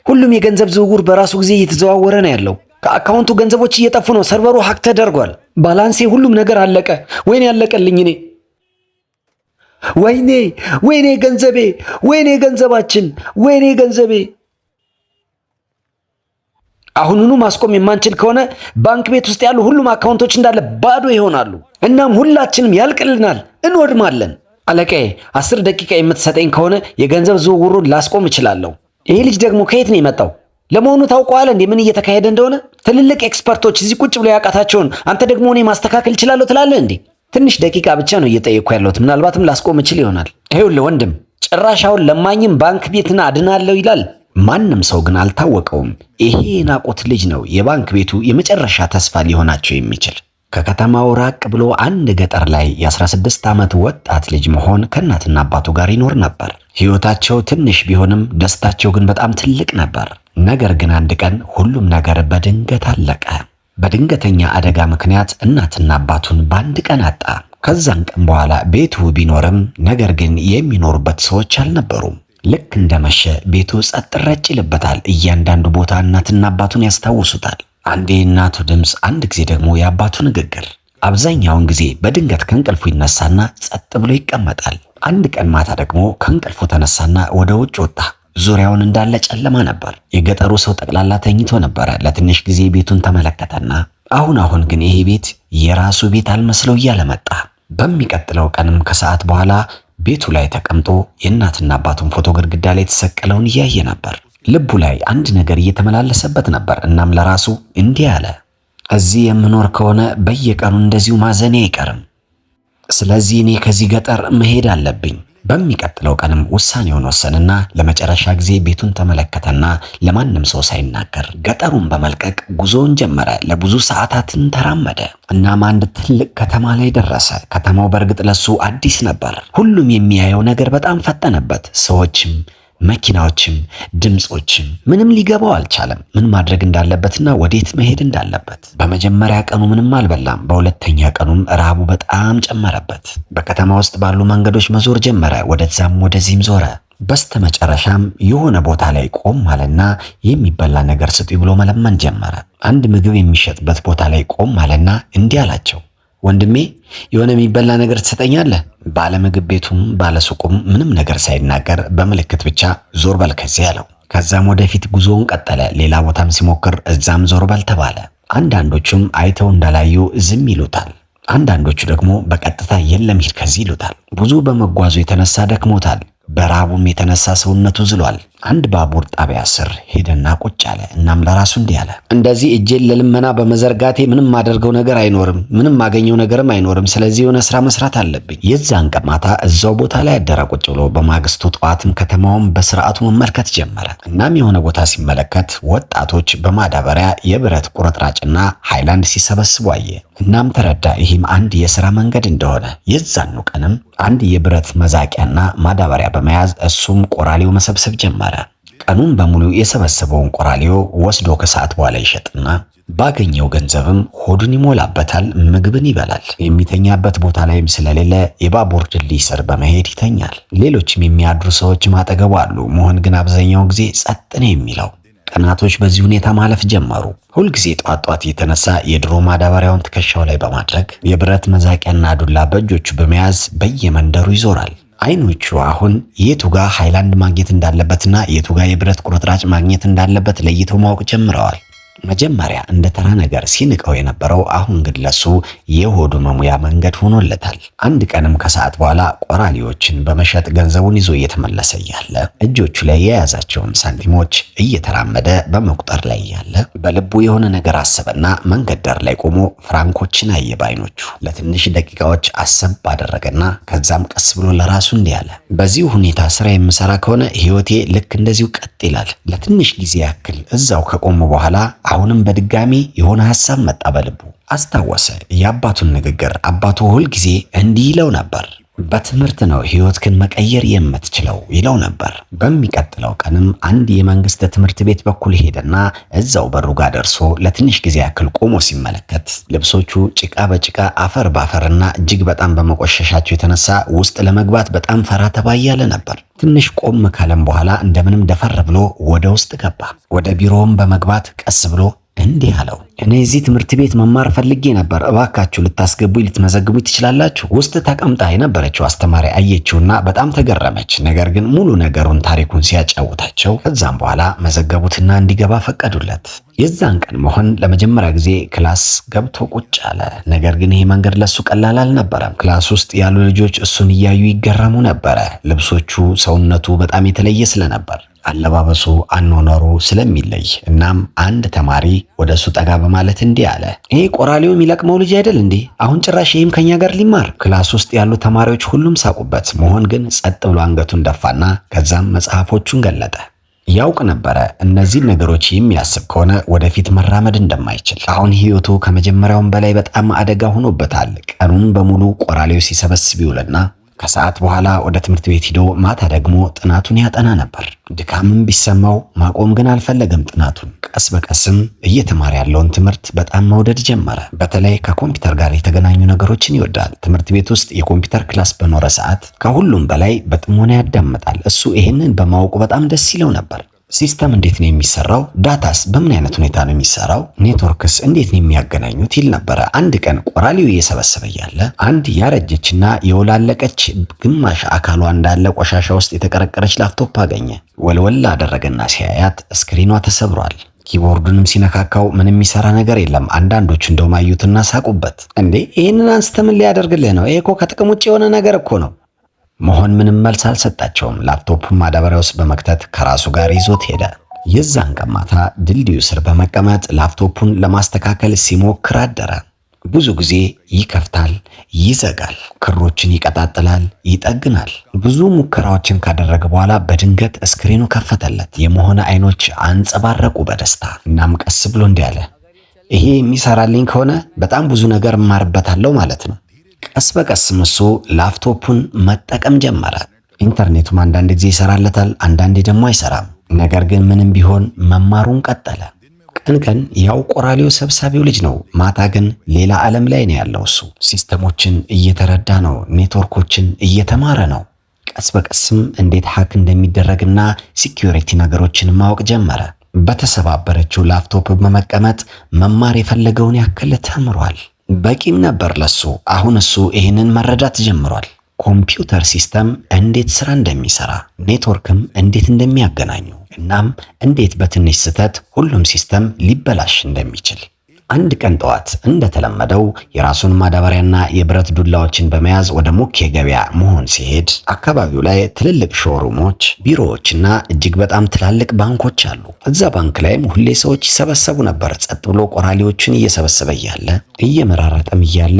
ሁሉም የገንዘብ ዝውውር በራሱ ጊዜ እየተዘዋወረ ነው ያለው። ከአካውንቱ ገንዘቦች እየጠፉ ነው። ሰርቨሩ ሀክ ተደርጓል። ባላንሴ፣ ሁሉም ነገር አለቀ። ወይኔ ያለቀልኝ እኔ። ወይኔ ወይኔ ገንዘቤ፣ ወይኔ ገንዘባችን፣ ወይኔ ገንዘቤ። አሁኑኑ ማስቆም የማንችል ከሆነ ባንክ ቤት ውስጥ ያሉ ሁሉም አካውንቶች እንዳለ ባዶ ይሆናሉ። እናም ሁላችንም ያልቅልናል፣ እንወድማለን። አለቃዬ 10 ደቂቃ የምትሰጠኝ ከሆነ የገንዘብ ዝውውሩን ላስቆም እችላለሁ። ይሄ ልጅ ደግሞ ከየት ነው የመጣው? ለመሆኑ ታውቀዋል እንዴ ምን እየተካሄደ እንደሆነ? ትልልቅ ኤክስፐርቶች እዚህ ቁጭ ብሎ ያቃታቸውን አንተ ደግሞ እኔ ማስተካከል እችላለሁ ትላለህ እንዴ? ትንሽ ደቂቃ ብቻ ነው እየጠየቅኩ ያለሁት። ምናልባትም ላስቆም እችል ይሆናል። ይኸውልህ ወንድም፣ ጭራሽ አሁን ለማኝም ባንክ ቤትን አድናለሁ ይላል። ማንም ሰው ግን አልታወቀውም። ይሄ የናቁት ልጅ ነው የባንክ ቤቱ የመጨረሻ ተስፋ ሊሆናቸው የሚችል። ከከተማው ራቅ ብሎ አንድ ገጠር ላይ የ16 ዓመት ወጣት ልጅ መሆን ከእናትና አባቱ ጋር ይኖር ነበር። ሕይወታቸው ትንሽ ቢሆንም ደስታቸው ግን በጣም ትልቅ ነበር። ነገር ግን አንድ ቀን ሁሉም ነገር በድንገት አለቀ። በድንገተኛ አደጋ ምክንያት እናትና አባቱን በአንድ ቀን አጣ። ከዛን ቀን በኋላ ቤቱ ቢኖርም ነገር ግን የሚኖሩበት ሰዎች አልነበሩም። ልክ እንደመሸ ቤቱ ጸጥ ረጭ ይልበታል። እያንዳንዱ ቦታ እናትና አባቱን ያስታውሱታል። አንዴ የእናቱ ድምፅ፣ አንድ ጊዜ ደግሞ የአባቱ ንግግር። አብዛኛውን ጊዜ በድንገት ከእንቅልፉ ይነሳና ጸጥ ብሎ ይቀመጣል። አንድ ቀን ማታ ደግሞ ከእንቅልፉ ተነሳና ወደ ውጭ ወጣ። ዙሪያውን እንዳለ ጨለማ ነበር። የገጠሩ ሰው ጠቅላላ ተኝቶ ነበረ። ለትንሽ ጊዜ ቤቱን ተመለከተና አሁን ግን ይሄ ቤት የራሱ ቤት አልመስለው እያለ መጣ። በሚቀጥለው ቀንም ከሰዓት በኋላ ቤቱ ላይ ተቀምጦ የእናትና አባቱን ፎቶ ግድግዳ ላይ የተሰቀለውን እያየ ነበር። ልቡ ላይ አንድ ነገር እየተመላለሰበት ነበር። እናም ለራሱ እንዲህ አለ፣ እዚህ የምኖር ከሆነ በየቀኑ እንደዚሁ ማዘኔ አይቀርም። ስለዚህ እኔ ከዚህ ገጠር መሄድ አለብኝ። በሚቀጥለው ቀንም ውሳኔውን ወሰንና ለመጨረሻ ጊዜ ቤቱን ተመለከተና ለማንም ሰው ሳይናገር ገጠሩን በመልቀቅ ጉዞውን ጀመረ። ለብዙ ሰዓታትን ተራመደ። እናም አንድ ትልቅ ከተማ ላይ ደረሰ። ከተማው በእርግጥ ለሱ አዲስ ነበር። ሁሉም የሚያየው ነገር በጣም ፈጠነበት። ሰዎችም፣ መኪናዎችም፣ ድምጾችም፣ ምንም ሊገባው አልቻለም። ምን ማድረግ እንዳለበትና ወዴት መሄድ እንዳለበት። በመጀመሪያ ቀኑ ምንም አልበላም። በሁለተኛ ቀኑም ረሃቡ በጣም ጨመረበት። በከተማ ውስጥ ባሉ መንገዶች መዞር ጀመረ። ወደዛም ወደዚህም ዞረ። በስተመጨረሻም የሆነ ቦታ ላይ ቆም አለና የሚበላ ነገር ስጡ ብሎ መለመን ጀመረ። አንድ ምግብ የሚሸጥበት ቦታ ላይ ቆም አለና እንዲህ አላቸው፣ ወንድሜ የሆነ የሚበላ ነገር ትሰጠኛለህ? ባለምግብ ቤቱም ባለሱቁም ምንም ነገር ሳይናገር በምልክት ብቻ ዞር በል ከዚህ አለው። ከዛም ወደፊት ጉዞውን ቀጠለ። ሌላ ቦታም ሲሞክር እዛም ዞር በል ተባለ። አንዳንዶቹም አይተው እንዳላዩ ዝም ይሉታል። አንዳንዶቹ ደግሞ በቀጥታ የለም ሂድ ከዚህ ይሉታል። ብዙ በመጓዙ የተነሳ ደክሞታል። በራቡም የተነሳ ሰውነቱ ዝሏል። አንድ ባቡር ጣቢያ ስር ሄደና ቁጭ አለ። እናም ለራሱ እንዲህ አለ፣ እንደዚህ እጄን ለልመና በመዘርጋቴ ምንም ማደርገው ነገር አይኖርም፣ ምንም ማገኘው ነገርም አይኖርም። ስለዚህ የሆነ ስራ መስራት አለብኝ። የዛን ቀን ማታ እዛው ቦታ ላይ አደረ ቁጭ ብሎ። በማግስቱ ጠዋትም ከተማውን በስርዓቱ መመልከት ጀመረ። እናም የሆነ ቦታ ሲመለከት ወጣቶች በማዳበሪያ የብረት ቁርጥራጭና ሃይላንድ ሲሰበስቡ አየ። እናም ተረዳ ይህም አንድ የሥራ መንገድ እንደሆነ። የዛኑ ቀንም አንድ የብረት መዛቂያና ማዳበሪያ በመያዝ እሱም ቆራሌው መሰብሰብ ጀመረ። ቀኑን በሙሉ የሰበሰበውን ቆራሌው ወስዶ ከሰዓት በኋላ ይሸጥና ባገኘው ገንዘብም ሆዱን ይሞላበታል፣ ምግብን ይበላል። የሚተኛበት ቦታ ላይም ስለሌለ የባቡር ድልድይ ስር በመሄድ ይተኛል። ሌሎችም የሚያድሩ ሰዎች አጠገቡ አሉ። መሆን ግን አብዛኛው ጊዜ ጸጥ ነው የሚለው። ቀናቶች በዚህ ሁኔታ ማለፍ ጀመሩ። ሁልጊዜ ጧት እየተነሳ የድሮ ማዳበሪያውን ትከሻው ላይ በማድረግ የብረት መዛቂያና ዱላ በእጆቹ በመያዝ በየመንደሩ ይዞራል። አይኖቹ አሁን የቱጋ ሃይላንድ ማግኘት እንዳለበትና የቱጋ የብረት ቁርጥራጭ ማግኘት እንዳለበት ለይተው ማወቅ ጀምረዋል። መጀመሪያ እንደ ተራ ነገር ሲንቀው የነበረው አሁን ግን ለሱ የሆዱ መሙያ መንገድ ሆኖለታል። አንድ ቀንም ከሰዓት በኋላ ቆራሌዎችን በመሸጥ ገንዘቡን ይዞ እየተመለሰ ያለ እጆቹ ላይ የያዛቸውን ሳንቲሞች እየተራመደ በመቁጠር ላይ ያለ በልቡ የሆነ ነገር አሰበና መንገድ ዳር ላይ ቆሞ ፍራንኮችን አየ ባይኖቹ። ለትንሽ ደቂቃዎች አሰብ አደረገና ከዛም ቀስ ብሎ ለራሱ እንዲህ አለ፣ በዚህ ሁኔታ ስራ የምሰራ ከሆነ ህይወቴ ልክ እንደዚሁ ቀጥ ይላል። ለትንሽ ጊዜ ያክል እዛው ከቆመ በኋላ አሁንም በድጋሚ የሆነ ሐሳብ መጣ በልቡ። አስታወሰ የአባቱን ንግግር። አባቱ ሁል ጊዜ እንዲህ ይለው ነበር፣ በትምህርት ነው ህይወትህን መቀየር የምትችለው ይለው ነበር። በሚቀጥለው ቀንም አንድ የመንግስት ትምህርት ቤት በኩል ሄደና እዛው በሩ ጋር ደርሶ ለትንሽ ጊዜ ያክል ቆሞ ሲመለከት ልብሶቹ ጭቃ በጭቃ አፈር ባፈርና እጅግ በጣም በመቆሸሻቸው የተነሳ ውስጥ ለመግባት በጣም ፈራ ተባ እያለ ነበር። ትንሽ ቆም ካለም በኋላ እንደምንም ደፈር ብሎ ወደ ውስጥ ገባ። ወደ ቢሮውም በመግባት ቀስ ብሎ እንዲህ አለው፣ እኔ እዚህ ትምህርት ቤት መማር ፈልጌ ነበር፣ እባካችሁ ልታስገቡኝ ልትመዘግቡኝ ትችላላችሁ? ውስጥ ተቀምጣ የነበረችው አስተማሪ አየችውና በጣም ተገረመች። ነገር ግን ሙሉ ነገሩን ታሪኩን ሲያጫውታቸው ከዛም በኋላ መዘገቡትና እንዲገባ ፈቀዱለት። የዛን ቀን መሆን ለመጀመሪያ ጊዜ ክላስ ገብቶ ቁጭ አለ። ነገር ግን ይሄ መንገድ ለሱ ቀላል አልነበረም። ክላስ ውስጥ ያሉ ልጆች እሱን እያዩ ይገረሙ ነበረ። ልብሶቹ፣ ሰውነቱ በጣም የተለየ ስለነበር አለባበሱ፣ አኗኗሩ ስለሚለይ። እናም አንድ ተማሪ ወደ እሱ ጠጋ በማለት እንዲህ አለ፣ ይሄ ቆራሌው የሚለቅመው ልጅ አይደል እንዴ? አሁን ጭራሽ ይህም ከኛ ጋር ሊማር። ክላስ ውስጥ ያሉ ተማሪዎች ሁሉም ሳቁበት። መሆን ግን ጸጥ ብሎ አንገቱን ደፋና ከዛም መጽሐፎቹን ገለጠ። ያውቅ ነበረ እነዚህ ነገሮች የሚያስብ ከሆነ ወደፊት መራመድ እንደማይችል። አሁን ህይወቱ ከመጀመሪያውም በላይ በጣም አደጋ ሆኖበታል። ቀኑን በሙሉ ቆራሌው ሲሰበስብ ይውልና ከሰዓት በኋላ ወደ ትምህርት ቤት ሄዶ ማታ ደግሞ ጥናቱን ያጠና ነበር። ድካምም ቢሰማው ማቆም ግን አልፈለገም ጥናቱን። ቀስ በቀስም እየተማረ ያለውን ትምህርት በጣም መውደድ ጀመረ። በተለይ ከኮምፒውተር ጋር የተገናኙ ነገሮችን ይወዳል። ትምህርት ቤት ውስጥ የኮምፒውተር ክላስ በኖረ ሰዓት ከሁሉም በላይ በጥሞና ያዳምጣል። እሱ ይሄንን በማወቁ በጣም ደስ ይለው ነበር። ሲስተም እንዴት ነው የሚሰራው? ዳታስ በምን አይነት ሁኔታ ነው የሚሰራው? ኔትወርክስ እንዴት ነው የሚያገናኙት? ይል ነበረ። አንድ ቀን ቆራሌው እየሰበሰበ ያለ አንድ ያረጀችና የወላለቀች ግማሽ አካሏ እንዳለ ቆሻሻ ውስጥ የተቀረቀረች ላፕቶፕ አገኘ። ወልወል አደረገና ሲያያት ስክሪኗ ተሰብሯል። ኪቦርዱንም ሲነካካው ምንም የሚሰራ ነገር የለም። አንዳንዶቹ እንደውም አዩትና ሳቁበት። እንዴ ይህንን አንስተ ምን ሊያደርግልህ ነው? ይሄ እኮ ከጥቅም ውጭ የሆነ ነገር እኮ ነው። መሆን ምንም መልስ አልሰጣቸውም። ላፕቶፑን ማዳበሪያ ውስጥ በመክተት ከራሱ ጋር ይዞት ሄደ። የዛን ቀን ማታ ድልድዩ ስር በመቀመጥ ላፕቶፑን ለማስተካከል ሲሞክር አደረ። ብዙ ጊዜ ይከፍታል፣ ይዘጋል፣ ክሮችን ይቀጣጥላል፣ ይጠግናል። ብዙ ሙከራዎችን ካደረገ በኋላ በድንገት ስክሪኑ ከፈተለት። የመሆነ አይኖች አንጸባረቁ በደስታ። እናም ቀስ ብሎ እንዲህ አለ፣ ይሄ የሚሰራልኝ ከሆነ በጣም ብዙ ነገር እማርበታለሁ ማለት ነው። ቀስ በቀስም እሱ ላፕቶፑን መጠቀም ጀመረ። ኢንተርኔቱም አንዳንድ ጊዜ ይሰራለታል፣ አንዳንዴ ደግሞ አይሰራም። ነገር ግን ምንም ቢሆን መማሩን ቀጠለ። ቀን ቀን ያው ቆራሌው ሰብሳቢው ልጅ ነው፣ ማታ ግን ሌላ ዓለም ላይ ነው ያለው። እሱ ሲስተሞችን እየተረዳ ነው፣ ኔትወርኮችን እየተማረ ነው። ቀስ በቀስም እንዴት ሃክ እንደሚደረግና ሲኪዩሪቲ ነገሮችን ማወቅ ጀመረ። በተሰባበረችው ላፕቶፕ በመቀመጥ መማር የፈለገውን ያክል ተምሯል። በቂም ነበር ለሱ። አሁን እሱ ይህንን መረዳት ጀምሯል። ኮምፒውተር ሲስተም እንዴት ስራ እንደሚሰራ፣ ኔትወርክም እንዴት እንደሚያገናኙ፣ እናም እንዴት በትንሽ ስህተት ሁሉም ሲስተም ሊበላሽ እንደሚችል። አንድ ቀን ጠዋት እንደተለመደው የራሱን ማዳበሪያና የብረት ዱላዎችን በመያዝ ወደ ሙኬ ገበያ መሆን ሲሄድ አካባቢው ላይ ትልልቅ ሾሩሞች፣ ቢሮዎችና እጅግ በጣም ትላልቅ ባንኮች አሉ። እዛ ባንክ ላይም ሁሌ ሰዎች ይሰበሰቡ ነበር። ጸጥ ብሎ ቆራሌዎችን እየሰበሰበ እያለ እየመራረጠም እያለ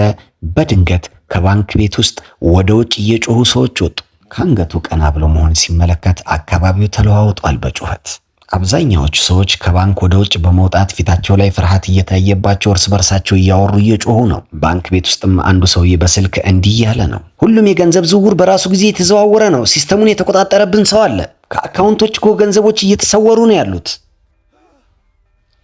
በድንገት ከባንክ ቤት ውስጥ ወደ ውጭ እየጮሁ ሰዎች ወጡ። ከአንገቱ ቀና ብሎ መሆን ሲመለከት አካባቢው ተለዋውጧል በጩኸት። አብዛኛዎቹ ሰዎች ከባንክ ወደ ውጭ በመውጣት ፊታቸው ላይ ፍርሃት እየታየባቸው እርስ በርሳቸው እያወሩ እየጮሁ ነው። ባንክ ቤት ውስጥም አንዱ ሰውዬ በስልክ እንዲህ ያለ ነው፣ ሁሉም የገንዘብ ዝውውር በራሱ ጊዜ የተዘዋወረ ነው። ሲስተሙን የተቆጣጠረብን ሰው አለ። ከአካውንቶች እኮ ገንዘቦች እየተሰወሩ ነው ያሉት።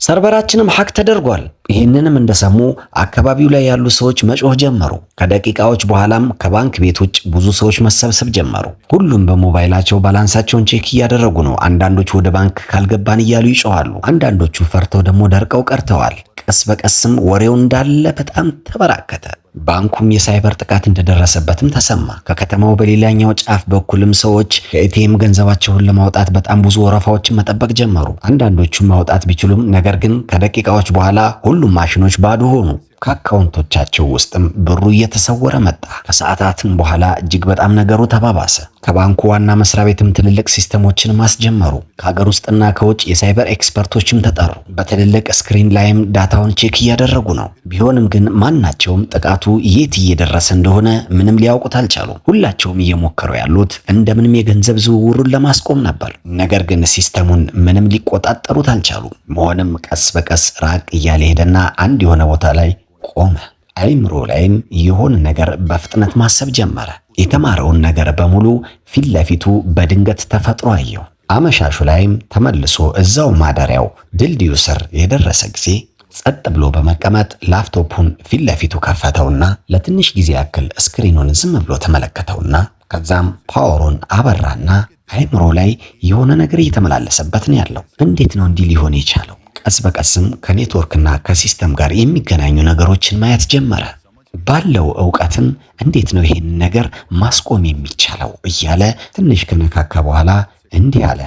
ሰርቨራችንም ሀክ ተደርጓል። ይህንንም እንደሰሙ አካባቢው ላይ ያሉ ሰዎች መጮህ ጀመሩ። ከደቂቃዎች በኋላም ከባንክ ቤት ውጭ ብዙ ሰዎች መሰብሰብ ጀመሩ። ሁሉም በሞባይላቸው ባላንሳቸውን ቼክ እያደረጉ ነው። አንዳንዶቹ ወደ ባንክ ካልገባን እያሉ ይጮሃሉ። አንዳንዶቹ ፈርተው ደግሞ ደርቀው ቀርተዋል። ቀስ በቀስም ወሬው እንዳለ በጣም ተበራከተ። ባንኩም የሳይበር ጥቃት እንደደረሰበትም ተሰማ። ከከተማው በሌላኛው ጫፍ በኩልም ሰዎች ከኤቲኤም ገንዘባቸውን ለማውጣት በጣም ብዙ ወረፋዎችን መጠበቅ ጀመሩ። አንዳንዶቹም ማውጣት ቢችሉም ነገር ግን ከደቂቃዎች በኋላ ሁሉም ማሽኖች ባዶ ሆኑ። ከአካውንቶቻቸው ውስጥም ብሩ እየተሰወረ መጣ። ከሰዓታትም በኋላ እጅግ በጣም ነገሩ ተባባሰ። ከባንኩ ዋና መስሪያ ቤትም ትልልቅ ሲስተሞችን ማስጀመሩ። ከሀገር ውስጥና ከውጭ የሳይበር ኤክስፐርቶችም ተጠሩ። በትልልቅ ስክሪን ላይም ዳታውን ቼክ እያደረጉ ነው። ቢሆንም ግን ማናቸውም ጥቃቱ የት እየደረሰ እንደሆነ ምንም ሊያውቁት አልቻሉም። ሁላቸውም እየሞከሩ ያሉት እንደምንም የገንዘብ ዝውውሩን ለማስቆም ነበር። ነገር ግን ሲስተሙን ምንም ሊቆጣጠሩት አልቻሉም። መሆንም ቀስ በቀስ ራቅ እያለ ሄደና አንድ የሆነ ቦታ ላይ ቆመ። አይምሮ ላይም የሆነ ነገር በፍጥነት ማሰብ ጀመረ። የተማረውን ነገር በሙሉ ፊት ለፊቱ በድንገት ተፈጥሮ አየው። አመሻሹ ላይም ተመልሶ እዛው ማደሪያው ድልድዩ ስር የደረሰ ጊዜ ጸጥ ብሎ በመቀመጥ ላፕቶፑን ፊት ለፊቱ ከፈተውና ለትንሽ ጊዜ ያክል ስክሪኑን ዝም ብሎ ተመለከተውና ከዛም ፓወሩን አበራና አይምሮ ላይ የሆነ ነገር እየተመላለሰበት ነው ያለው። እንዴት ነው እንዲህ ሊሆን የቻለው? ቀስ በቀስም ከኔትወርክና ከሲስተም ጋር የሚገናኙ ነገሮችን ማየት ጀመረ። ባለው ዕውቀትም እንዴት ነው ይሄን ነገር ማስቆም የሚቻለው እያለ ትንሽ ከነካካ በኋላ እንዲህ አለ።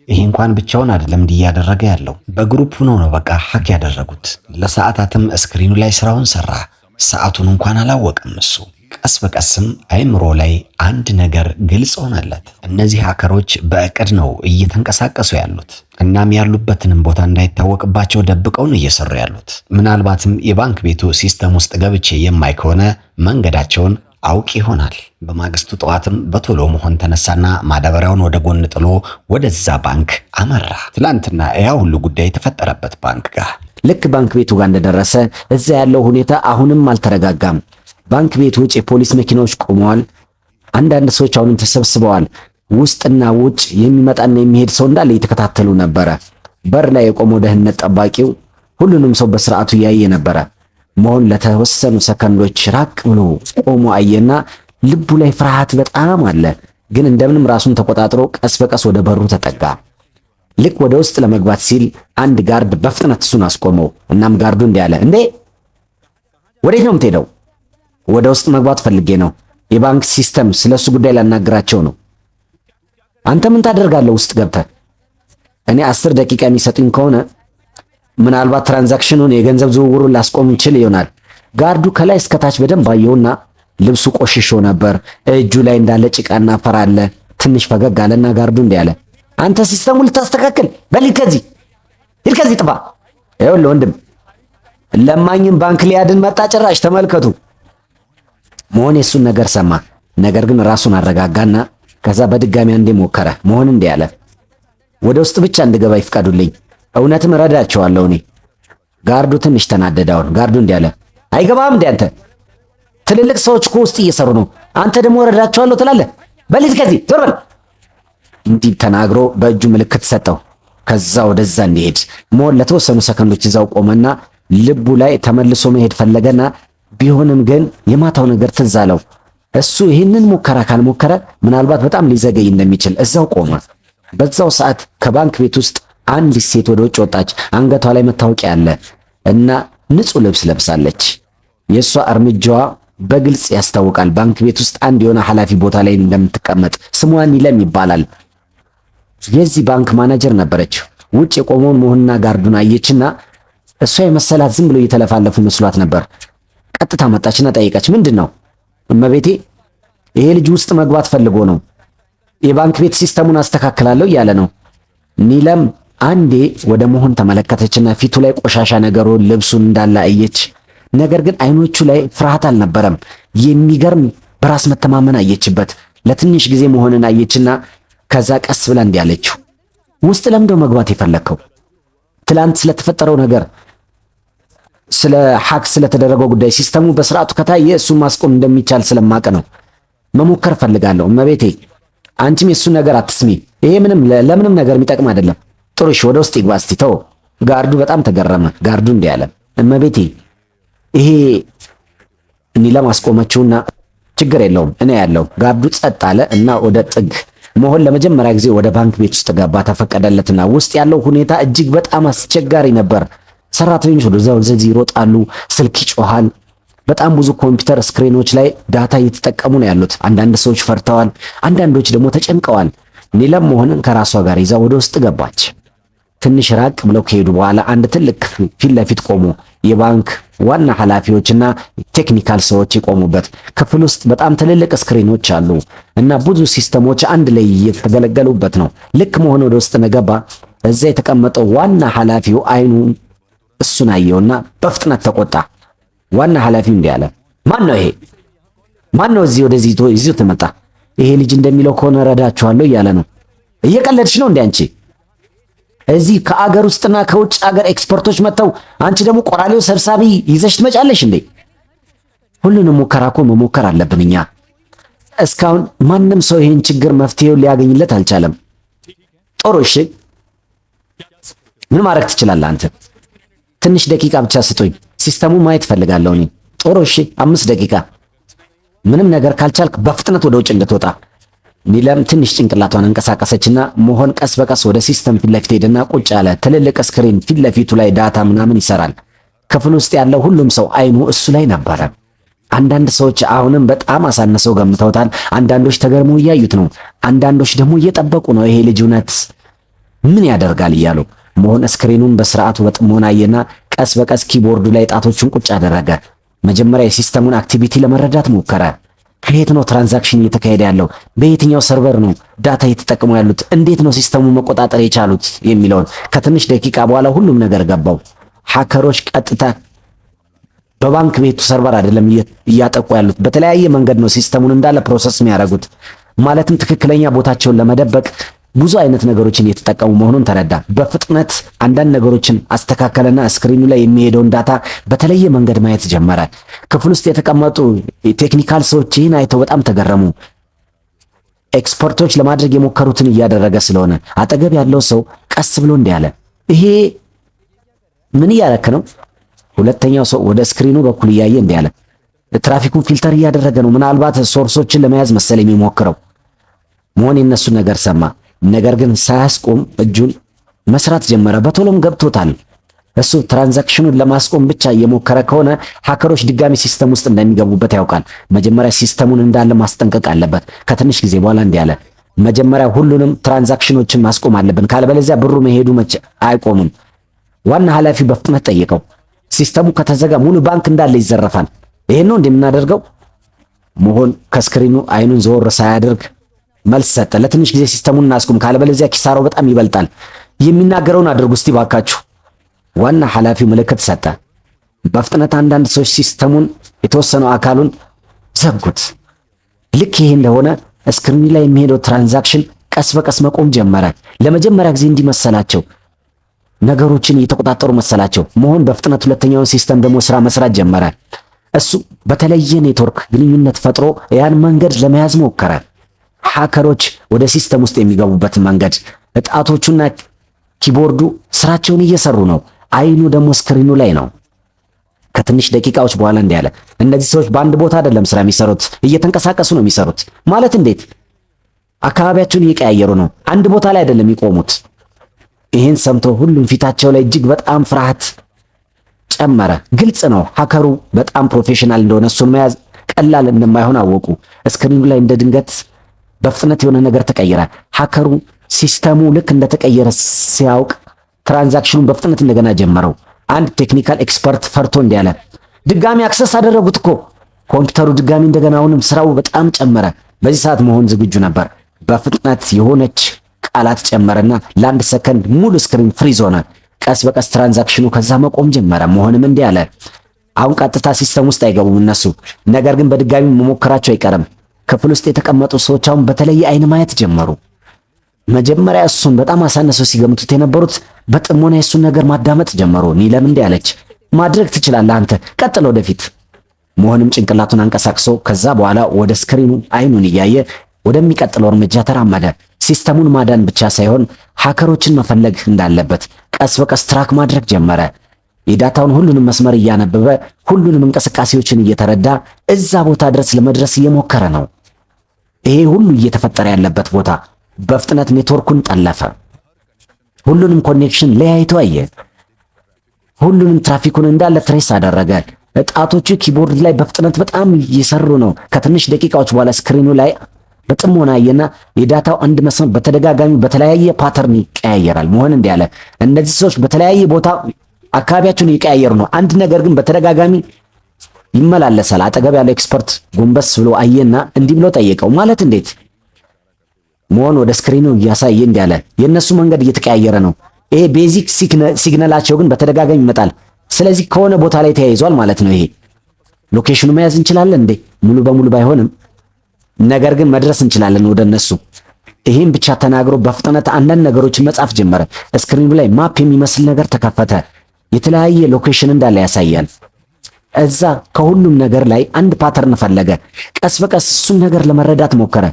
ይሄ እንኳን ብቻውን አይደለም እንዲህ ያደረገ ያለው፣ በግሩፕ ነው በቃ ሀክ ያደረጉት። ለሰዓታትም ስክሪኑ ላይ ስራውን ሰራ። ሰዓቱን እንኳን አላወቀም እሱ። ቀስ በቀስም አይምሮ ላይ አንድ ነገር ግልጽ ሆነለት። እነዚህ ሀከሮች በእቅድ ነው እየተንቀሳቀሱ ያሉት። እናም ያሉበትንም ቦታ እንዳይታወቅባቸው ደብቀው ነው እየሰሩ ያሉት። ምናልባትም የባንክ ቤቱ ሲስተም ውስጥ ገብቼ የማይ ከሆነ መንገዳቸውን አውቅ ይሆናል። በማግስቱ ጠዋትም በቶሎ መሆን ተነሳና ማዳበሪያውን ወደ ጎን ጥሎ ወደዛ ባንክ አመራ። ትላንትና ያ ሁሉ ጉዳይ የተፈጠረበት ባንክ ጋር። ልክ ባንክ ቤቱ ጋር እንደደረሰ እዛ ያለው ሁኔታ አሁንም አልተረጋጋም። ባንክ ቤት ውጭ የፖሊስ መኪናዎች ቆመዋል። አንዳንድ ሰዎች አሁንም ተሰብስበዋል። ውስጥና ውጭ የሚመጣና የሚሄድ ሰው እንዳለ እየተከታተሉ ነበረ። በር ላይ የቆመው ደህንነት ጠባቂው ሁሉንም ሰው በስርዓቱ እያየ ነበረ። መሆን ለተወሰኑ ሰከንዶች ራቅ ብሎ ቆሞ አየና ልቡ ላይ ፍርሃት በጣም አለ። ግን እንደምንም ራሱን ተቆጣጥሮ ቀስ በቀስ ወደ በሩ ተጠጋ። ልክ ወደ ውስጥ ለመግባት ሲል አንድ ጋርድ በፍጥነት እሱን አስቆመው። እናም ጋርዱ እንዲህ አለ፣ እንዴ ወዴት ነው የምትሄደው? ወደ ውስጥ መግባት ፈልጌ ነው። የባንክ ሲስተም ስለሱ ጉዳይ ላናግራቸው ነው። አንተ ምን ታደርጋለህ ውስጥ ገብተህ? እኔ 10 ደቂቃ የሚሰጡኝ ከሆነ ምናልባት ትራንዛክሽኑን የገንዘብ ዝውውሩን ላስቆም ይችል ይሆናል። ጋርዱ ከላይ እስከታች በደንብ አየውና ልብሱ ቆሽሾ ነበር። እጁ ላይ እንዳለ ጭቃና አፈር አለ። ትንሽ ፈገግ አለና ጋርዱ እንዲህ አለ፣ አንተ ሲስተሙን ልታስተካክል በል ከዚህ ሂድ፣ ከዚህ ጥፋ። ይኸውልህ ወንድም፣ ለማኝም ባንክ ሊያድን መጣ። ጭራሽ ተመልከቱ። መሆን የሱን ነገር ሰማ። ነገር ግን ራሱን አረጋጋና ከዛ በድጋሚ አንዴ ሞከረ። መሆን እንዲህ አለ፣ ወደ ውስጥ ብቻ እንድገባ ይፍቀዱልኝ፣ እውነትም እረዳቸዋለሁ እኔ። ጋርዱ ትንሽ ተናደዳውን። ጋርዱ እንዲህ አለ፣ አይገባም እንዴ አንተ? ትልልቅ ሰዎች እኮ ውስጥ እየሰሩ ነው፣ አንተ ደግሞ እረዳቸዋለሁ ትላለህ? በሊት ከዚህ ዞር በል። እንዲህ ተናግሮ በእጁ ምልክት ሰጠው። ከዛ ወደዛ እንዲሄድ መሆን ለተወሰኑ ሰከንዶች እዛው ቆመና ልቡ ላይ ተመልሶ መሄድ ፈለገና ቢሆንም ግን የማታው ነገር ትዝ አለው። እሱ ይህንን ሙከራ ካልሞከረ ምናልባት በጣም ሊዘገይ እንደሚችል እዛው ቆመ። በዛው ሰዓት ከባንክ ቤት ውስጥ አንዲት ሴት ወደ ውጭ ወጣች። አንገቷ ላይ መታወቂያ አለ እና ንጹህ ልብስ ለብሳለች። የእሷ እርምጃዋ በግልጽ ያስታውቃል። ባንክ ቤት ውስጥ አንድ የሆነ ኃላፊ ቦታ ላይ እንደምትቀመጥ። ስሟ ኒለም ይባላል። የዚህ ባንክ ማናጀር ነበረች። ውጭ የቆመውን መሆንና ጋርዱን አየችና እሷ የመሰላት ዝም ብሎ እየተለፋለፉ መስሏት ነበር። ቀጥታ መጣችና ጠይቀች። ምንድነው? እመቤቴ፣ ይሄ ልጅ ውስጥ መግባት ፈልጎ ነው። የባንክ ቤት ሲስተሙን አስተካክላለሁ እያለ ነው። ኒለም አንዴ ወደ መሆን ተመለከተችና ፊቱ ላይ ቆሻሻ ነገሩ ልብሱን እንዳለ አየች። ነገር ግን አይኖቹ ላይ ፍርሃት አልነበረም። የሚገርም በራስ መተማመን አየችበት። ለትንሽ ጊዜ መሆንን አየችና ከዛ ቀስ ብላ እንዲህ አለችው፣ ውስጥ ለምንድነው መግባት የፈለከው? ትላንት ስለተፈጠረው ነገር፣ ስለ ሀክ ስለተደረገው ጉዳይ ሲስተሙ በስርዓቱ ከታየ እሱን ማስቆም እንደሚቻል ስለማቅ ነው። መሞከር ፈልጋለሁ። እመቤቴ፣ አንቺም የሱን ነገር አትስሚ። ይሄ ለምንም ነገር የሚጠቅም አይደለም። ጥሩ እሺ፣ ወደ ውስጥ ይግባ እስቲ ተው። ጋርዱ በጣም ተገረመ። ጋርዱ እንዲህ አለ፣ እመቤቴ፣ ይሄ ኒለም አስቆመችውና ችግር የለውም እኔ ያለው። ጋርዱ ጸጥ አለ እና ወደ ጥግ መሆን ለመጀመሪያ ጊዜ ወደ ባንክ ቤት ውስጥ ገባ። ተፈቀደለትና ውስጥ ያለው ሁኔታ እጅግ በጣም አስቸጋሪ ነበር። ሰራተኞች ወደዚህ ይሮጣሉ፣ ስልክ ይጮሃል። በጣም ብዙ ኮምፒውተር ስክሪኖች ላይ ዳታ እየተጠቀሙ ነው ያሉት። አንዳንድ ሰዎች ፈርተዋል፣ አንዳንዶች ደግሞ ተጨንቀዋል። ኒለም መሆንን ከራሷ ጋር ይዛ ወደ ውስጥ ገባች። ትንሽ ራቅ ብለው ከሄዱ በኋላ አንድ ትልቅ ክፍል ፊት ለፊት ቆሙ። የባንክ ዋና ኃላፊዎችና ቴክኒካል ሰዎች የቆሙበት ክፍል ውስጥ በጣም ትልልቅ ስክሪኖች አሉ እና ብዙ ሲስተሞች አንድ ላይ እየተገለገሉበት ነው። ልክ መሆን ወደ ውስጥ ነገባ። እዛ የተቀመጠው ዋና ኃላፊው አይኑን እሱን አየውና በፍጥነት ተቆጣ። ዋና ኃላፊው እንዲህ አለ፣ ማን ነው ይሄ? ማን ነው ወደዚህ ይዞ ተመጣ? ይሄ ልጅ እንደሚለው ከሆነ ረዳችኋለሁ እያለ ነው። እየቀለድሽ ነው እንዴ አንቺ? እዚህ ከአገር ውስጥና ከውጭ አገር ኤክስፐርቶች መጥተው አንቺ ደግሞ ቆራሌው ሰብሳቢ ይዘሽ ትመጫለሽ እንዴ? ሁሉንም ሙከራ እኮ መሞከር አለብን እኛ። እስካሁን ማንም ሰው ይህን ችግር መፍትሄውን ሊያገኝለት አልቻለም። ጥሩ እሺ፣ ምን ማድረግ ትችላለህ አንተ? ትንሽ ደቂቃ ብቻ ስጡኝ፣ ሲስተሙ ማየት ፈልጋለሁ እኔ። ጥሩ እሺ፣ 5 ደቂቃ። ምንም ነገር ካልቻልክ በፍጥነት ወደ ውጭ እንድትወጣ። ኒለም ትንሽ ጭንቅላቷን አንቀሳቀሰችና መሆን ቀስ በቀስ ወደ ሲስተም ፊት ለፊት ሄደና ቁጭ አለ። ትልልቅ ስክሪን ፊት ለፊቱ ላይ ዳታ ምናምን ይሰራል። ክፍል ውስጥ ያለው ሁሉም ሰው አይኑ እሱ ላይ ነበረ። አንዳንድ ሰዎች አሁንም በጣም አሳነሰው ገምተውታል። አንዳንዶች ተገርመው እያዩት ነው። አንዳንዶች ደግሞ እየጠበቁ ነው ይሄ ልጅ እውነት ምን ያደርጋል እያሉ። መሆን ስክሪኑን በስርዓቱ በጥሞና አየና ቀስ በቀስ ኪቦርዱ ላይ ጣቶቹን ቁጭ አደረገ። መጀመሪያ የሲስተሙን አክቲቪቲ ለመረዳት ሞከረ። ከየት ነው ትራንዛክሽን እየተካሄደ ያለው? በየትኛው ሰርቨር ነው ዳታ እየተጠቀሙ ያሉት? እንዴት ነው ሲስተሙን መቆጣጠር የቻሉት የሚለውን። ከትንሽ ደቂቃ በኋላ ሁሉም ነገር ገባው። ሃከሮች ቀጥታ በባንክ ቤቱ ሰርቨር አይደለም እያጠቁ ያሉት፣ በተለያየ መንገድ ነው ሲስተሙን እንዳለ ፕሮሰስ የሚያደርጉት። ማለትም ትክክለኛ ቦታቸውን ለመደበቅ ብዙ አይነት ነገሮችን እየተጠቀሙ መሆኑን ተረዳ። በፍጥነት አንዳንድ ነገሮችን አስተካከለና ስክሪኑ ላይ የሚሄደውን ዳታ በተለየ መንገድ ማየት ጀመረ። ክፍል ውስጥ የተቀመጡ ቴክኒካል ሰዎች ይህን አይተው በጣም ተገረሙ። ኤክስፐርቶች ለማድረግ የሞከሩትን እያደረገ ስለሆነ አጠገብ ያለው ሰው ቀስ ብሎ እንዲህ አለ፣ ይሄ ምን እያረክ ነው? ሁለተኛው ሰው ወደ ስክሪኑ በኩል እያየ እንዲህ አለ፣ ትራፊኩን ፊልተር እያደረገ ነው። ምናልባት ሶርሶችን ለመያዝ መሰል የሚሞክረው። መሆን የነሱን ነገር ሰማ። ነገር ግን ሳያስቆም እጁን መስራት ጀመረ። በቶሎም ገብቶታል። እሱ ትራንዛክሽኑን ለማስቆም ብቻ እየሞከረ ከሆነ ሃከሮች ድጋሚ ሲስተም ውስጥ እንደሚገቡበት ያውቃል። መጀመሪያ ሲስተሙን እንዳለ ማስጠንቀቅ አለበት። ከትንሽ ጊዜ በኋላ እንዲህ አለ፣ መጀመሪያ ሁሉንም ትራንዛክሽኖችን ማስቆም አለብን፣ ካለበለዚያ ብሩ መሄዱ አይቆምም። ዋና ኃላፊው በፍጥነት ጠየቀው፣ ሲስተሙ ከተዘጋ ሙሉ ባንክ እንዳለ ይዘረፋል። ይሄን ነው እንደምናደርገው? መሆን ከስክሪኑ አይኑን ዘወር ሳያደርግ መልስ ሰጠ። ለትንሽ ጊዜ ሲስተሙን እናስቁም፣ ካለበለዚያ ኪሳራው በጣም ይበልጣል። የሚናገረውን አድርጉ እስቲ ባካችሁ። ዋና ኃላፊው ምልክት ሰጠ። በፍጥነት አንዳንድ ሰዎች ሲስተሙን የተወሰነው አካሉን ዘጉት። ልክ ይሄ እንደሆነ ስክሪኑ ላይ የሚሄደው ትራንዛክሽን ቀስ በቀስ መቆም ጀመረ። ለመጀመሪያ ጊዜ እንዲመሰላቸው ነገሮችን እየተቆጣጠሩ መሰላቸው። መሆን በፍጥነት ሁለተኛውን ሲስተም ደግሞ ስራ መስራት ጀመረ። እሱ በተለየ ኔትወርክ ግንኙነት ፈጥሮ ያን መንገድ ለመያዝ ሞከረ። ሃከሮች ወደ ሲስተም ውስጥ የሚገቡበትን መንገድ ጣቶቹና ኪቦርዱ ስራቸውን እየሰሩ ነው። አይኑ ደግሞ ስክሪኑ ላይ ነው። ከትንሽ ደቂቃዎች በኋላ እንዲህ አለ፣ እነዚህ ሰዎች በአንድ ቦታ አይደለም ስራ የሚሰሩት፣ እየተንቀሳቀሱ ነው የሚሰሩት። ማለት እንዴት? አካባቢያቸውን እየቀያየሩ ነው። አንድ ቦታ ላይ አይደለም የሚቆሙት። ይህን ሰምቶ ሁሉም ፊታቸው ላይ እጅግ በጣም ፍርሃት ጨመረ። ግልጽ ነው ሃከሩ በጣም ፕሮፌሽናል እንደሆነ፣ እሱን መያዝ ቀላል እንደማይሆን አወቁ። ስክሪኑ ላይ እንደ ድንገት በፍጥነት የሆነ ነገር ተቀየረ። ሃከሩ ሲስተሙ ልክ እንደተቀየረ ሲያውቅ ትራንዛክሽኑን በፍጥነት እንደገና ጀመረው። አንድ ቴክኒካል ኤክስፐርት ፈርቶ እንዲህ አለ፣ ድጋሚ አክሰስ አደረጉት እኮ ኮምፒውተሩ ድጋሚ እንደገና። አሁንም ስራው በጣም ጨመረ። በዚህ ሰዓት መሆን ዝግጁ ነበር። በፍጥነት የሆነች ቃላት ጨመረና ለአንድ ሰከንድ ሙሉ ስክሪን ፍሪዝ ሆነ። ቀስ በቀስ ትራንዛክሽኑ ከዛ መቆም ጀመረ። መሆንም እንዲህ አለ፣ አሁን ቀጥታ ሲስተም ውስጥ አይገቡም እነሱ፣ ነገር ግን በድጋሚ መሞከራቸው አይቀርም። ክፍል ውስጥ የተቀመጡ ሰዎች አሁን በተለየ አይን ማየት ጀመሩ። መጀመሪያ እሱን በጣም አሳነሰው ሲገምቱት የነበሩት በጥሞና የሱን ነገር ማዳመጥ ጀመሩ። ኒለም እንዲህ አለች፣ ማድረግ ትችላለህ አንተ፣ ቀጥል ወደፊት። መሆንም ጭንቅላቱን አንቀሳቅሶ ከዛ በኋላ ወደ ስክሪኑ አይኑን እያየ ወደሚቀጥለው እርምጃ ተራመደ። ሲስተሙን ማዳን ብቻ ሳይሆን ሃከሮችን መፈለግ እንዳለበት ቀስ በቀስ ትራክ ማድረግ ጀመረ። የዳታውን ሁሉንም መስመር እያነበበ ሁሉንም እንቅስቃሴዎችን እየተረዳ እዛ ቦታ ድረስ ለመድረስ እየሞከረ ነው። ይሄ ሁሉ እየተፈጠረ ያለበት ቦታ በፍጥነት ኔትወርኩን ጠለፈ። ሁሉንም ኮኔክሽን ለያይቶ አየ። ሁሉንም ትራፊኩን እንዳለ ትሬስ አደረገ። ጣቶቹ ኪቦርድ ላይ በፍጥነት በጣም እየሰሩ ነው። ከትንሽ ደቂቃዎች በኋላ ስክሪኑ ላይ በጥሞና አየና የዳታው አንድ መስመር በተደጋጋሚ በተለያየ ፓተርን ይቀያየራል። መሆን እንዲህ አለ፣ እነዚህ ሰዎች በተለያየ ቦታ አካባቢያቸውን ይቀያየሩ ነው። አንድ ነገር ግን በተደጋጋሚ ይመላለሳል። አጠገብ ያለው ኤክስፐርት ጎንበስ ብሎ አየና እንዲህ ብሎ ጠየቀው፣ ማለት እንዴት? መሆን ወደ ስክሪኑ እያሳየ እንዲህ አለ፣ የእነሱ መንገድ እየተቀያየረ ነው። ይሄ ቤዚክ ሲግናላቸው ግን በተደጋጋሚ ይመጣል። ስለዚህ ከሆነ ቦታ ላይ ተያይዟል ማለት ነው። ይሄ ሎኬሽኑ መያዝ እንችላለን እንዴ? ሙሉ በሙሉ ባይሆንም ነገር ግን መድረስ እንችላለን ወደ እነሱ። ይሄን ብቻ ተናግሮ በፍጥነት አንዳንድ ነገሮችን መጻፍ ጀመረ። ስክሪኑ ላይ ማፕ የሚመስል ነገር ተከፈተ። የተለያየ ሎኬሽን እንዳለ ያሳያል። እዛ ከሁሉም ነገር ላይ አንድ ፓተርን ፈለገ። ቀስ በቀስ እሱን ነገር ለመረዳት ሞከረ።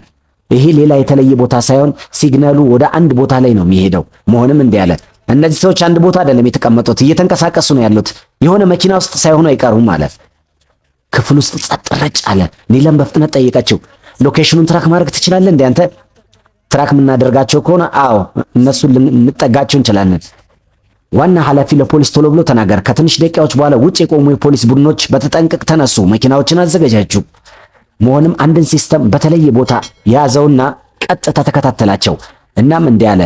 ይሄ ሌላ የተለየ ቦታ ሳይሆን ሲግናሉ ወደ አንድ ቦታ ላይ ነው የሚሄደው። መሆንም እንዲህ አለ፣ እነዚህ ሰዎች አንድ ቦታ አይደለም የተቀመጡት፣ እየተንቀሳቀሱ ነው ያሉት። የሆነ መኪና ውስጥ ሳይሆኑ አይቀሩም አለ። ክፍል ውስጥ ጸጥ ረጭ አለ። ኒለም በፍጥነት ጠየቀችው፣ ሎኬሽኑን ትራክ ማድረግ ትችላለህ እንዴ አንተ? ትራክ የምናደርጋቸው ከሆነ አዎ፣ እነሱን ልንጠጋቸው እንችላለን። ዋና ኃላፊ ለፖሊስ ቶሎ ብሎ ተናገር። ከትንሽ ደቂቃዎች በኋላ ውጭ የቆሙ የፖሊስ ቡድኖች በተጠንቀቅ ተነሱ፣ መኪናዎችን አዘገጃጁ። መሆንም አንድን ሲስተም በተለየ ቦታ ያዘውና ቀጥታ ተከታተላቸው። እናም እንዲህ አለ፣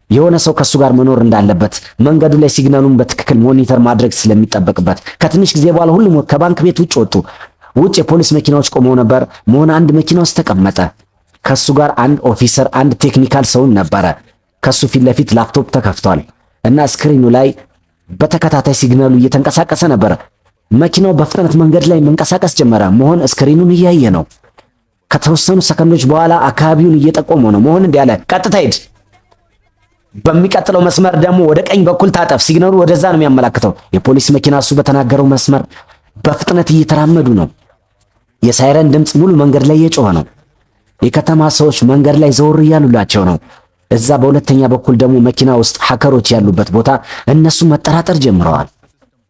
የሆነ ሰው ከሱ ጋር መኖር እንዳለበት፣ መንገዱ ላይ ሲግናሉን በትክክል ሞኒተር ማድረግ ስለሚጠበቅበት። ከትንሽ ጊዜ በኋላ ሁሉም ከባንክ ቤት ውጭ ወጡ። ውጭ የፖሊስ መኪናዎች ቆመው ነበር። መሆን አንድ መኪና ውስጥ ተቀመጠ። ከሱ ጋር አንድ ኦፊሰር፣ አንድ ቴክኒካል ሰውም ነበረ። ከሱ ፊት ለፊት ላፕቶፕ ተከፍቷል እና ስክሪኑ ላይ በተከታታይ ሲግናሉ እየተንቀሳቀሰ ነበር። መኪናው በፍጥነት መንገድ ላይ መንቀሳቀስ ጀመረ። መሆን ስክሪኑን እያየ ነው። ከተወሰኑ ሰከንዶች በኋላ አካባቢውን እየጠቆመው ነው። መሆን እንዲህ አለ፣ ቀጥታ ሂድ፣ በሚቀጥለው መስመር ደግሞ ወደ ቀኝ በኩል ታጠፍ። ሲግናሉ ወደዛ ነው የሚያመላክተው። የፖሊስ መኪና እሱ በተናገረው መስመር በፍጥነት እየተራመዱ ነው። የሳይረን ድምፅ ሙሉ መንገድ ላይ እየጮኸ ነው። የከተማ ሰዎች መንገድ ላይ ዘወር እያሉላቸው ነው። እዛ በሁለተኛ በኩል ደግሞ መኪና ውስጥ ሀከሮች ያሉበት ቦታ እነሱ መጠራጠር ጀምረዋል።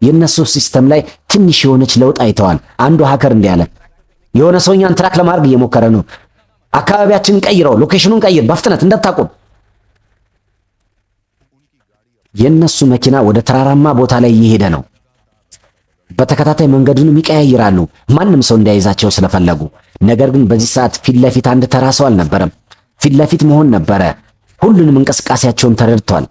የነሱ ሲስተም ላይ ትንሽ የሆነች ለውጥ አይተዋል። አንዱ ሀከር እንዲህ አለ፣ የሆነ ሰው እኛን ትራክ ለማድረግ እየሞከረ ነው። አካባቢያችንን ቀይረው፣ ሎኬሽኑን ቀይር በፍጥነት እንዳታቆም። የነሱ መኪና ወደ ተራራማ ቦታ ላይ እየሄደ ነው። በተከታታይ መንገዱንም ይቀያይራሉ፣ ማንም ሰው እንዳይዛቸው ስለፈለጉ። ነገር ግን በዚህ ሰዓት ፊት ለፊት አንድ ተራ ሰው አልነበረም። ፊት ለፊት መሆን ነበረ። ሁሉንም እንቅስቃሴያቸውን ተረድቷል።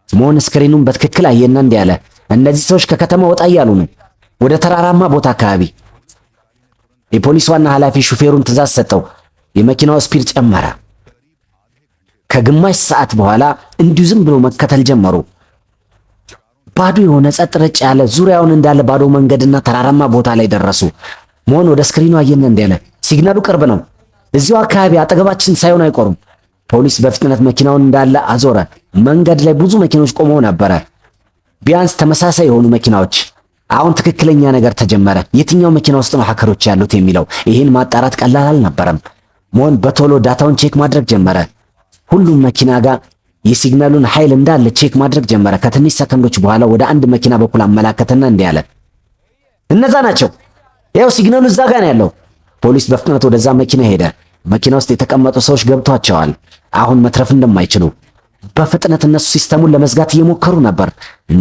መሆን ስክሪኑን በትክክል አየና እንዲህ አለ፣ እነዚህ ሰዎች ከከተማ ወጣ እያሉ ነው፣ ወደ ተራራማ ቦታ አካባቢ። የፖሊስ ዋና ኃላፊ ሹፌሩን ትዕዛዝ ሰጠው። የመኪናው ስፒድ ጨመረ። ከግማሽ ሰዓት በኋላ እንዲሁ ዝም ብሎ መከተል ጀመሩ። ባዶ የሆነ ጸጥ ረጭ ያለ ዙሪያውን እንዳለ ባዶ መንገድና ተራራማ ቦታ ላይ ደረሱ። መሆን ወደ ስክሪኑ አየና እንዲህ አለ፣ ሲግናሉ ቅርብ ነው፣ እዚሁ አካባቢ አጠገባችን ሳይሆን አይቆሩም። ፖሊስ በፍጥነት መኪናውን እንዳለ አዞረ። መንገድ ላይ ብዙ መኪኖች ቆመው ነበረ፣ ቢያንስ ተመሳሳይ የሆኑ መኪናዎች። አሁን ትክክለኛ ነገር ተጀመረ። የትኛው መኪና ውስጥ ነው ሀከሮች ያሉት የሚለው። ይህን ማጣራት ቀላል አልነበረም። መሆን በቶሎ ዳታውን ቼክ ማድረግ ጀመረ። ሁሉም መኪና ጋር የሲግናሉን ኃይል እንዳለ ቼክ ማድረግ ጀመረ። ከትንሽ ሰከንዶች በኋላ ወደ አንድ መኪና በኩል አመላከተና እንዲህ አለ፣ እነዛ ናቸው፣ ያው ሲግናሉ እዛ ጋር ነው ያለው። ፖሊስ በፍጥነት ወደዛ መኪና ሄደ። መኪና ውስጥ የተቀመጡ ሰዎች ገብቷቸዋል፣ አሁን መትረፍ እንደማይችሉ። በፍጥነት እነሱ ሲስተሙን ለመዝጋት እየሞከሩ ነበር።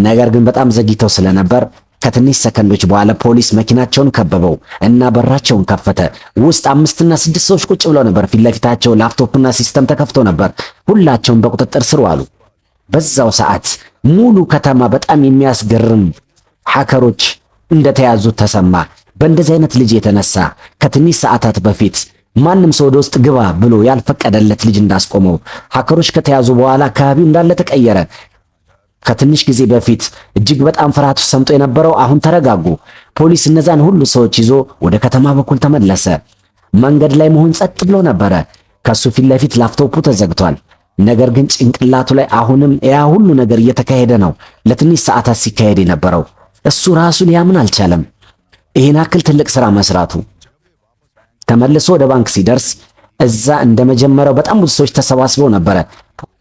ነገር ግን በጣም ዘግይተው ስለነበር ከትንሽ ሰከንዶች በኋላ ፖሊስ መኪናቸውን ከበበው እና በራቸውን ከፈተ። ውስጥ 5 እና 6 ሰዎች ቁጭ ብለው ነበር። ፊት ለፊታቸው ላፕቶፕና ሲስተም ተከፍቶ ነበር። ሁላቸውም በቁጥጥር ስር ዋሉ። በዛው ሰዓት ሙሉ ከተማ በጣም የሚያስገርም ሀከሮች እንደተያዙ ተሰማ። በእንደዚህ አይነት ልጅ የተነሳ ከትንሽ ሰዓታት በፊት ማንም ሰው ወደ ውስጥ ግባ ብሎ ያልፈቀደለት ልጅ እንዳስቆመው ሀከሮች ከተያዙ በኋላ አካባቢው እንዳለ ተቀየረ። ከትንሽ ጊዜ በፊት እጅግ በጣም ፍርሃቱ ሰምጦ የነበረው አሁን ተረጋጉ። ፖሊስ እነዛን ሁሉ ሰዎች ይዞ ወደ ከተማ በኩል ተመለሰ። መንገድ ላይ መሆን ጸጥ ብሎ ነበረ። ከሱ ፊት ለፊት ላፕቶፑ ተዘግቷል። ነገር ግን ጭንቅላቱ ላይ አሁንም ያ ሁሉ ነገር እየተካሄደ ነው። ለትንሽ ሰዓታት ሲካሄድ የነበረው እሱ ራሱ ሊያምን አልቻለም። ይሄን አክል ትልቅ ስራ መስራቱ። ተመልሶ ወደ ባንክ ሲደርስ እዛ እንደመጀመሪያው በጣም ብዙ ሰዎች ተሰባስበው ነበረ።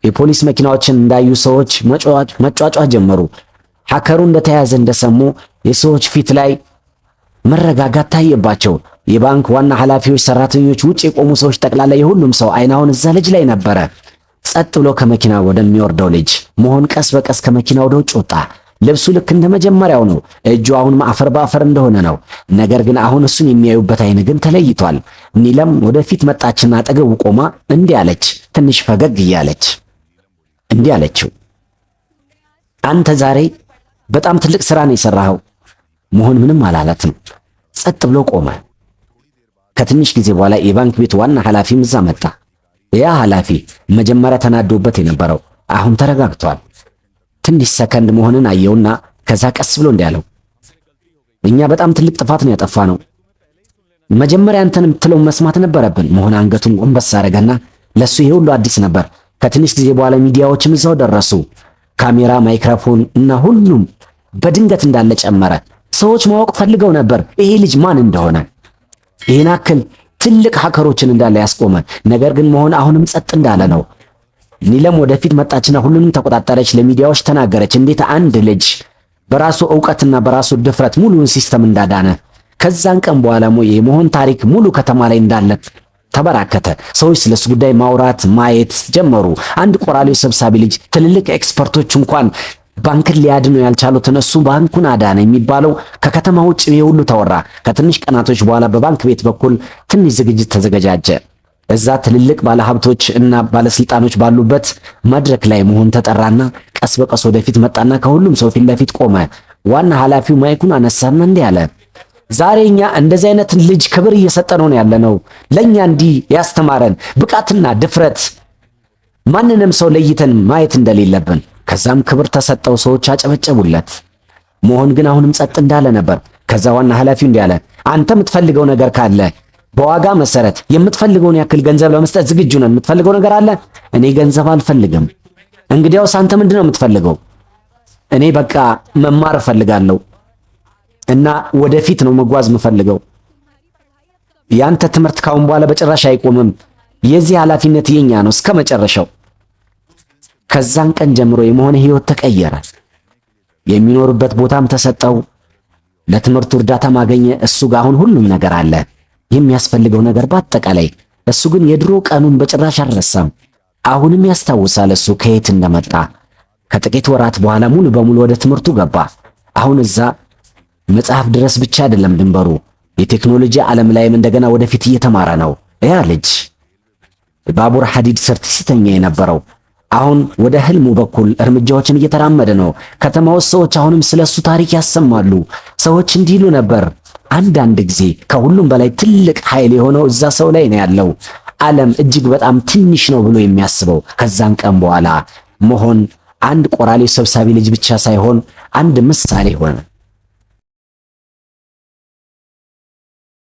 የፖሊስ መኪናዎችን እንዳዩ ሰዎች መጫጫ ጀመሩ። ሀከሩ እንደተያዘ እንደሰሙ የሰዎች ፊት ላይ መረጋጋት ታየባቸው። የባንክ ዋና ኃላፊዎች፣ ሰራተኞች፣ ውጭ የቆሙ ሰዎች፣ ጠቅላላ የሁሉም ሰው አይን አሁን እዛ ልጅ ላይ ነበረ። ጸጥ ብሎ ከመኪና ወደሚወርደው ልጅ መሆን ቀስ በቀስ ከመኪና ወደ ውጭ ወጣ። ልብሱ ልክ እንደመጀመሪያው ነው። እጁ አሁን አፈር በአፈር እንደሆነ ነው። ነገር ግን አሁን እሱን የሚያዩበት አይን ግን ተለይቷል። ኒለም ወደፊት መጣችና አጠገቡ ቆማ እንዲህ አለች፣ ትንሽ ፈገግ እያለች እንዲህ አለችው፣ አንተ ዛሬ በጣም ትልቅ ስራ ነው የሰራኸው። መሆን ምንም አላላትም። ጸጥ ብሎ ቆመ። ከትንሽ ጊዜ በኋላ የባንክ ቤት ዋና ኃላፊም እዛ መጣ። ያ ኃላፊ መጀመሪያ ተናዶበት የነበረው አሁን ተረጋግቷል። ትንሽ ሰከንድ መሆንን አየውና ከዛ ቀስ ብሎ እንዲህ አለው፣ እኛ በጣም ትልቅ ጥፋት ነው ያጠፋነው። መጀመሪያ አንተን የምትለውን መስማት ነበረብን። መሆን አንገቱን ጎንበስ አደረገና ለሱ ይሄ ሁሉ አዲስ ነበር። ከትንሽ ጊዜ በኋላ ሚዲያዎችም እዛው ደረሱ። ካሜራ፣ ማይክሮፎን እና ሁሉም በድንገት እንዳለ ጨመረ። ሰዎች ማወቅ ፈልገው ነበር ይሄ ልጅ ማን እንደሆነ። ይሄን አክል ትልቅ ሀከሮችን እንዳለ ያስቆመ ነገር ግን መሆን አሁንም ጸጥ እንዳለ ነው። ኒለም ወደፊት መጣችና ሁሉንም ተቆጣጠረች። ለሚዲያዎች ተናገረች እንዴት አንድ ልጅ በራሱ ዕውቀትና በራሱ ድፍረት ሙሉውን ሲስተም እንዳዳነ። ከዛን ቀን በኋላ የመሆን ታሪክ ሙሉ ከተማ ላይ እንዳለ ተበራከተ። ሰዎች ስለሱ ጉዳይ ማውራት ማየት ጀመሩ። አንድ ቆራሌው ሰብሳቢ ልጅ ትልልቅ ኤክስፐርቶች እንኳን ባንክን ሊያድኑ ያልቻሉትን እሱ ባንኩን አዳነ የሚባለው ከከተማ ውጭ ሁሉ ተወራ። ከትንሽ ቀናቶች በኋላ በባንክ ቤት በኩል ትንሽ ዝግጅት ተዘገጃጀ። እዛ ትልልቅ ባለሀብቶች እና ባለስልጣኖች ባሉበት መድረክ ላይ መሆን ተጠራና ቀስ በቀስ ወደፊት መጣና ከሁሉም ሰው ፊት ለፊት ቆመ። ዋና ኃላፊው ማይኩን አነሳና እንዲህ አለ፣ ዛሬ እኛ እንደዚህ አይነት ልጅ ክብር እየሰጠነው ያለነው ለኛ እንዲህ ያስተማረን ብቃትና ድፍረት ማንንም ሰው ለይተን ማየት እንደሌለብን። ከዛም ክብር ተሰጠው፣ ሰዎች አጨበጨቡለት። መሆን ግን አሁንም ጸጥ እንዳለ ነበር። ከዛ ዋና ኃላፊው እንዲህ አለ፣ አንተ የምትፈልገው ነገር ካለ በዋጋ መሰረት የምትፈልገውን ያክል ገንዘብ ለመስጠት ዝግጁ ነን። የምትፈልገው ነገር አለ? እኔ ገንዘብ አልፈልግም። እንግዲያውስ አንተ ምንድነው የምትፈልገው? እኔ በቃ መማር እፈልጋለሁ እና ወደፊት ነው መጓዝ የምፈልገው። ያንተ ትምህርት ካሁን በኋላ በጭራሽ አይቆምም። የዚህ ኃላፊነት የኛ ነው እስከ መጨረሻው። ከዛን ቀን ጀምሮ የመሆን ህይወት ተቀየረ። የሚኖርበት ቦታም ተሰጠው። ለትምህርቱ እርዳታ ማገኘ። እሱ ጋር አሁን ሁሉም ነገር አለ፣ የሚያስፈልገው ነገር በአጠቃላይ። እሱ ግን የድሮ ቀኑን በጭራሽ አልረሳም። አሁንም ያስታውሳል እሱ ከየት እንደመጣ። ከጥቂት ወራት በኋላ ሙሉ በሙሉ ወደ ትምህርቱ ገባ። አሁን እዛ መጽሐፍ ድረስ ብቻ አይደለም ድንበሩ፣ የቴክኖሎጂ ዓለም ላይም እንደገና ወደፊት እየተማረ ነው። ያ ልጅ ባቡር ሐዲድ ስር ሲተኛ የነበረው አሁን ወደ ህልሙ በኩል እርምጃዎችን እየተራመደ ነው። ከተማ ውስጥ ሰዎች አሁንም ስለሱ ታሪክ ያሰማሉ። ሰዎች እንዲሉ ነበር፣ አንዳንድ ጊዜ ከሁሉም በላይ ትልቅ ኃይል የሆነው እዛ ሰው ላይ ነው ያለው። ዓለም እጅግ በጣም ትንሽ ነው ብሎ የሚያስበው። ከዛን ቀን በኋላ መሆን አንድ ቆራሌ ሰብሳቢ ልጅ ብቻ ሳይሆን አንድ ምሳሌ ሆነ።